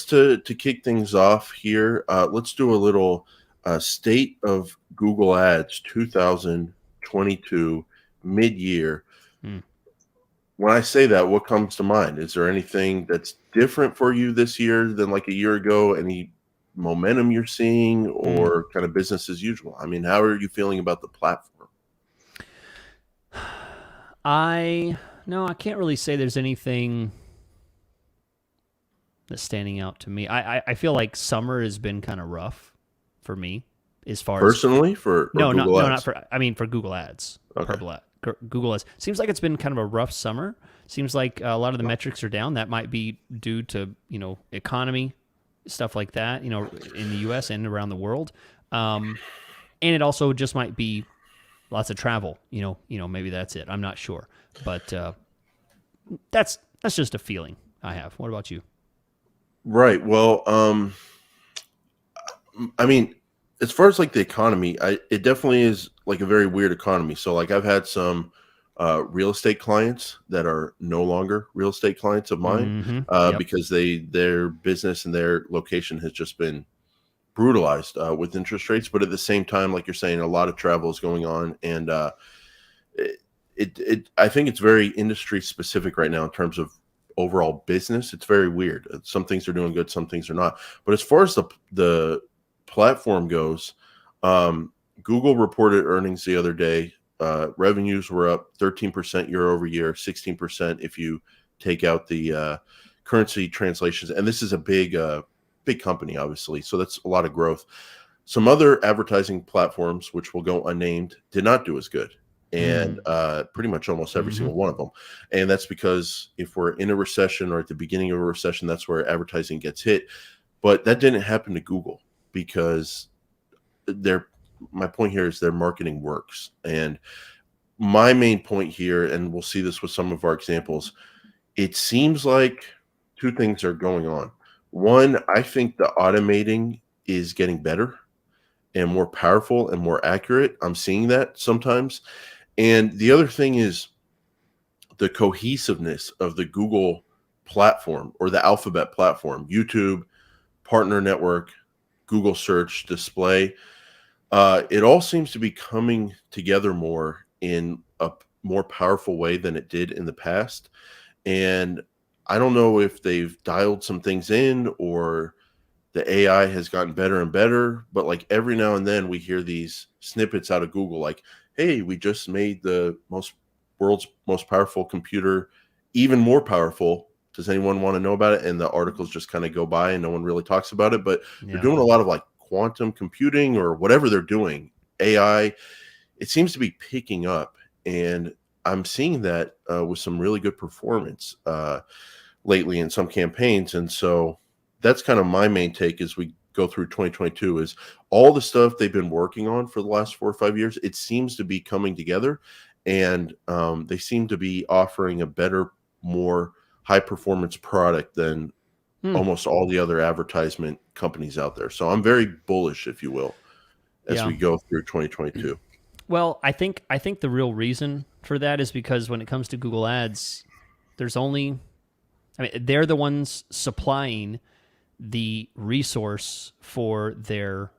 just to kick things off here, let's do a little state of Google Ads 2022 mid-year. Hmm. When I say that, what comes to mind? Is there anything that's different for you this year than like a year ago? Any momentum you're seeing, Hmm. or kind of business as usual? I mean, how are you feeling about the platform? No, I can't really say there's anything that's standing out to me. I feel like summer has been kind of rough for me as far as Personally, for or no, not Google no, not Ads? for. I mean, for Google Ads, Okay. Purple Ad, Google Ads. Seems like it's been kind of a rough summer. Seems like a lot of the metrics are down. That might be due to economy, stuff like that. In the U.S. and around the world, and it also just might be lots of travel. Maybe that's it. I'm not sure, but that's just a feeling I have. What about you? Right. Well, I mean, as far as like the economy, it definitely is like a very weird economy. So like I've had some real estate clients that are no longer real estate clients of mine Mm-hmm. Yep. because their business and their location has just been brutalized with interest rates. But at the same time, like you're saying, a lot of travel is going on, and it, I think it's very industry specific right now in terms of overall business. It's very weird. Some things are doing good, some things are not. But as far as the platform goes, Google reported earnings the other day. Revenues were up 13% year over year, 16% if you take out the currency translations. And this is a big company, obviously. So that's a lot of growth. Some other advertising platforms, which will go unnamed, did not do as good. And pretty much almost every Mm-hmm. single one of them. And that's because if we're in a recession or at the beginning of a recession, that's where advertising gets hit. But that didn't happen to Google because my point here is their marketing works. And my main point here, and we'll see this with some of our examples, it seems like two things are going on. One, I think the automating is getting better and more powerful and more accurate. I'm seeing that sometimes. And the other thing is the cohesiveness of the Google platform or the Alphabet platform, YouTube, Partner Network, Google Search, Display. It all seems to be coming together more in a more powerful way than it did in the past. And I don't know if they've dialed some things in or the AI has gotten better and better, but like every now and then we hear these snippets out of Google, like, hey, we just made the world's most powerful computer even more powerful. Does anyone want to know about it? And the articles just kind of go by and no one really talks about it. But they're Yeah. doing a lot of like quantum computing or whatever they're doing, AI. It seems to be picking up. And I'm seeing that with some really good performance lately in some campaigns. And so that's kind of my main take as we go through 2022 is all the stuff they've been working on for the last 4 or 5 years. It seems to be coming together, and they seem to be offering a better, more high performance product than Hmm. almost all the other advertisement companies out there. So I'm very bullish, if you will, as Yeah. we go through 2022. Well, I think the real reason for that is because when it comes to Google Ads, there's only I mean they're the ones supplying the resource for their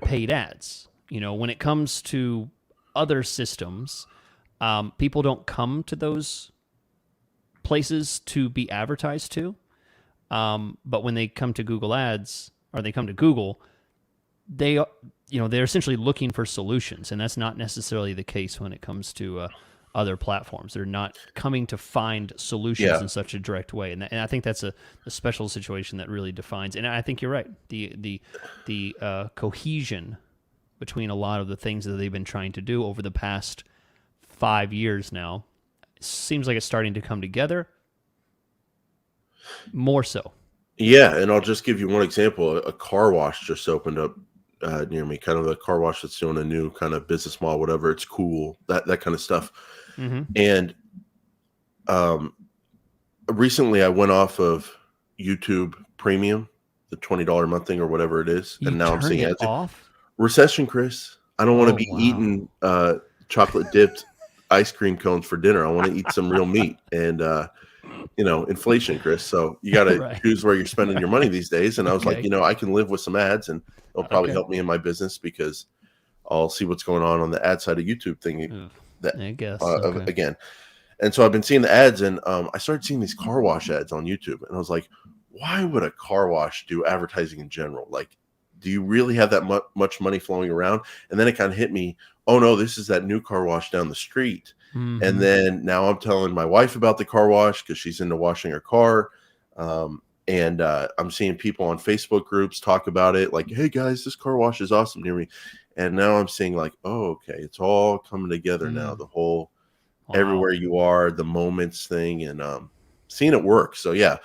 paid ads. When it comes to other systems, people don't come to those places to be advertised to. But when they come to Google Ads or they come to Google, they're essentially looking for solutions, and that's not necessarily the case when it comes to other platforms. They're not coming to find solutions Yeah. in such a direct way, and I think that's a special situation that really defines. And I think you're right. The cohesion between a lot of the things that they've been trying to do over the past 5 years now seems like it's starting to come together more so. Yeah, and I'll just give you one example. A car wash just opened up near me, kind of a car wash that's doing a new kind of business model, whatever. It's cool, that kind of stuff. Mm-hmm. And um, recently, I went off of YouTube Premium, the $20 a month thing or whatever it is, You and now I'm turned seeing it ads. off? Recession, Chris. I don't want to Oh, be wow. eating chocolate dipped ice cream cones for dinner. I want to eat some real meat, and inflation, Chris. So you got to Right. choose where you're spending your money these days. And I was like, Okay. I can live with some ads, and it'll probably Okay. help me in my business because I'll see what's going on the ad side of YouTube thing Ugh, that I guess. Okay. again. And so I've been seeing the ads, and I started seeing these car wash ads on YouTube, and I was like, why would a car wash do advertising in general? Like, do you really have that much money flowing around? And then it kind of hit me, oh no, this is that new car wash down the street. And Mhm. then now I'm telling my wife about the car wash because she's into washing her car. And I'm seeing people on Facebook groups talk about it, like, hey guys, this car wash is awesome near me. And now I'm seeing like, oh, okay, it's all coming together now. The whole Wow. everywhere you are, the moments thing, and seeing it work. So yeah,